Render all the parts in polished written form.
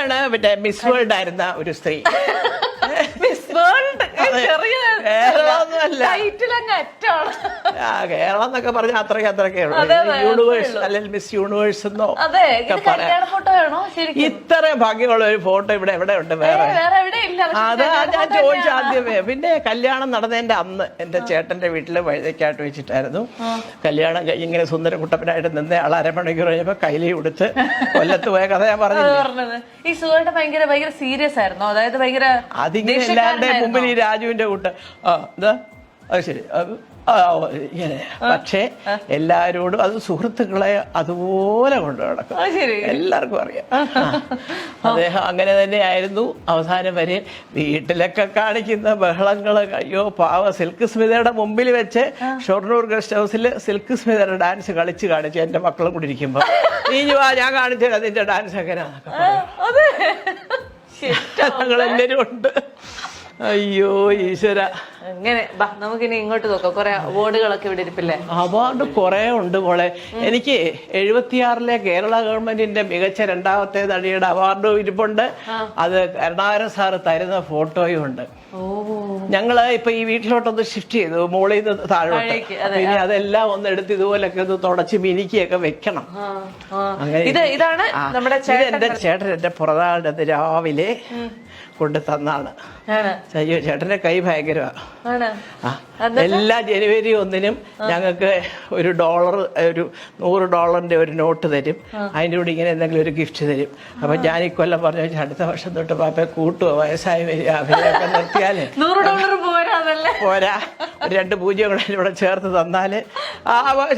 ാണ് പിന്നെ miss world ആയിരുന്ന ഒരു സ്ത്രീ. മിസ് വേൾഡ് കേരളമൊന്നുമല്ല, കേരളം എന്നൊക്കെ പറഞ്ഞാൽ അത്രയ്ക്കേ ഉള്ളൂ. യൂണിവേഴ്സ് അല്ലെങ്കിൽ മിസ് യൂണിവേഴ്സ് എന്നോ ഇത്രയും ഭംഗിയുള്ള ഒരു ഫോട്ടോ ഇവിടെ എവിടെ ഉണ്ട്? വേറെ അതാ ഞാൻ ചോദിച്ച ആദ്യമേ. പിന്നെ കല്യാണം നടന്നതിന്റെ അന്ന് എന്റെ ചേട്ടന്റെ വീട്ടില് വഴുതയ്ക്കായിട്ട് വെച്ചിട്ടായിരുന്നു കല്യാണം കഴിഞ്ഞ്. ഇങ്ങനെ സുന്ദരകുട്ടപ്പനായിട്ട് നിന്ന് ആൾ അരമണിക്കൂർ കഴിഞ്ഞപ്പോ കയ്യിലി കൊടുത്ത് കൊല്ലത്ത് പോയ കഥ ഞാൻ പറഞ്ഞില്ലേ. ഈ സുഖേട്ട ഭയങ്കര സീരിയസ് ആയിരുന്നു, അതായത് ഭയങ്കര അതിങ്ങനെ എല്ലാവരുടെയും മുമ്പിൽ ഈ രാജുവിന്റെ കൂട്ട് എന്താ അത് ശരി ഇങ്ങനെ. പക്ഷേ എല്ലാരോടും അത് സുഹൃത്തുക്കളെ അതുപോലെ കൊണ്ടു നടക്കും, എല്ലാവർക്കും അറിയാം. അദ്ദേഹം അങ്ങനെ തന്നെയായിരുന്നു അവസാനം വരെ. വീട്ടിലൊക്കെ കാണിക്കുന്ന ബഹളങ്ങള്, അയ്യോ പാവ സിൽക്ക് സ്മിതയുടെ മുമ്പിൽ വെച്ച് ഷൊർണൂർ ഗസ്റ്റ് ഹൗസിൽ സിൽക്ക് സ്മിതയുടെ ഡാൻസ് കളിച്ച് കാണിച്ചു എന്റെ മക്കളും കൂടി ഇരിക്കുമ്പോ. നീ വാ ഞാൻ കാണിച്ചത് അതിന്റെ ഡാൻസ് എങ്ങനെയാന്നൊക്കെ എല്ലാരും ഉണ്ട്. അയ്യോ ഈശ്വര. അങ്ങനെ നമുക്കിനി ഇങ്ങോട്ട് നോക്കാം. കുറെ അവാർഡുകളൊക്കെ ഇവിടെ ഇരിപ്പില്ലേ? അവാർഡ് കുറെ ഉണ്ട് മോളെ. എനിക്ക് 76 കേരള ഗവൺമെന്റിന്റെ മികച്ച രണ്ടാമത്തെ നടിയുടെ അവാർഡും ഇരിപ്പുണ്ട്. അത് കരുണാകരൻ സാറ് തരുന്ന ഫോട്ടോയും ഉണ്ട്. ഞങ്ങള് ഇപ്പൊ ഈ വീട്ടിലോട്ടൊന്ന് ഷിഫ്റ്റ് ചെയ്തു, മോളിൽ നിന്ന് താഴോട്ട്. പിന്നെ അതെല്ലാം ഒന്ന് എടുത്ത് ഇതുപോലൊക്കെ ഒന്ന് തുടച്ച് മിനിക്കൊക്കെ വെക്കണം. അങ്ങനെ ഇതാണ് നമ്മുടെ എന്റെ ചേട്ടൻ എന്റെ പുറതാഴത്ത് രാവിലെ കൊണ്ട് തന്നാണ്. അയ്യോ ചേട്ടന്റെ കൈ ഭയങ്കരമാണ്. എല്ലാ ജനുവരി 1 ഞങ്ങൾക്ക് $1 ഒരു $100 ഒരു നോട്ട് തരും. അതിൻ്റെ കൂടെ ഇങ്ങനെ എന്തെങ്കിലും ഒരു ഗിഫ്റ്റ് തരും. അപ്പൊ ഞാൻ ഇക്കൊല്ലം പറഞ്ഞു അടുത്ത വർഷം തൊട്ട് പാപ്പയെ കൂട്ടുവോ, വയസ്സായി വരിക, അഭിനയൊക്കെ നിർത്തിയാലേ പോരാ, 2 പൂജ്യം കൂടെ ഇവിടെ ചേർത്ത് തന്നാല്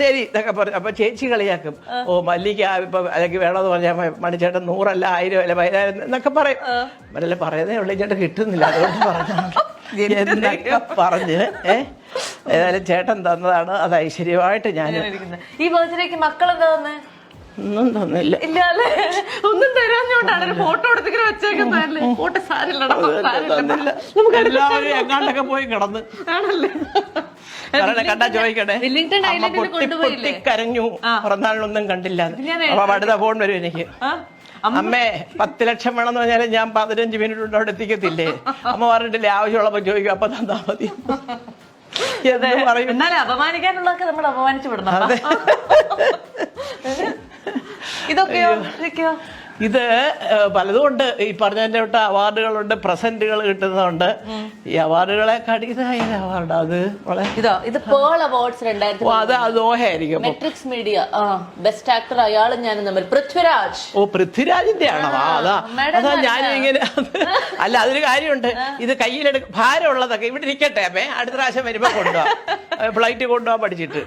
ശരി ഇതൊക്കെ പറഞ്ഞു. അപ്പൊ ചേച്ചി കളിയാക്കും, ഓ മല്ലിക ഇപ്പൊ അല്ലെങ്കിൽ വേണമെന്ന് പറഞ്ഞാൽ മണിച്ചേട്ടൻ 100 അല്ല 1000 അല്ല 10,000 എന്നൊക്കെ പറയും. അവരെല്ലാം പറയുന്നേ ഉള്ളൂ, ചേട്ടൻ കിട്ടുന്നില്ല അതുകൊണ്ട് പറഞ്ഞു എന്നൊക്കെ പറഞ്ഞ് ഏതായാലും ചേട്ടൻ തന്നതാണ്. അത് ഐശ്വര്യമായിട്ട് ഞാൻ ഈ ബർത്ത്ഡേക്ക് മക്കളെന്താ തന്നെ ഒന്നും തന്നില്ല. ഒന്നും തരാഞ്ഞോണ്ടാണ് ഫോട്ടോ എടുത്തിങ്ങനെ വെച്ചേക്കുന്നതല്ലേ. ഫോട്ടോ സാരില്ല, എല്ലാവരും എങ്ങാണ്ടൊക്കെ പോയി കിടന്ന് കണ്ടാ ചോദിക്കട്ടെ. കരഞ്ഞു, പിറന്നാളിനൊന്നും കണ്ടില്ല. അപ്പൊ അടുത്ത ഫോൺ വരും എനിക്ക്, അമ്മേ 10 ലക്ഷം വേണമെന്ന് പറഞ്ഞാലും ഞാൻ 15 മിനിറ്റ് കൊണ്ട് അവിടെ എത്തിക്കത്തില്ലേ. അമ്മ പറഞ്ഞിട്ടില്ലേ ആവശ്യമുള്ളപ്പോ ചോദിക്കും, അപ്പൊ തന്നാ മതി. എന്നാലും അപമാനിക്കാനുള്ളതൊക്കെ നമ്മൾ അപമാനിച്ചു വിടണം. ഇതൊക്കെയോ ഇത് പലതുകൊണ്ട് ഈ പറഞ്ഞതിന്റെ തൊട്ട് അവാർഡുകളുണ്ട്, പ്രസന്റുകൾ കിട്ടുന്നുണ്ട്. ഈ അവാർഡുകളെ കടിയതായ അവാർഡ് അത് ഇത് പേൾ അവാർഡ്സ് 2000 അത് ദോഹയായിരിക്കും. മെട്രിക്സ് മീഡിയ ബെസ്റ്റ് ആക്ടർ അയാളും ഞാനും തമ്മിൽ പൃഥ്വിരാജ്. ഓ പൃഥ്വിരാജിന്റെ ആണോ? അതാ ഞാനും ഇങ്ങനെ. അല്ല അതൊരു കാര്യമുണ്ട്, ഇത് കയ്യിലെടുക്കും ഭാരമുള്ളതൊക്കെ ഇവിടെ ഇരിക്കട്ടെ അമ്മേ, അടുത്ത പ്രാവശ്യം വരുമ്പോ കൊണ്ടുപോവാം, ഫ്ലൈറ്റ് കൊണ്ടുപോകാൻ പഠിച്ചിട്ട്.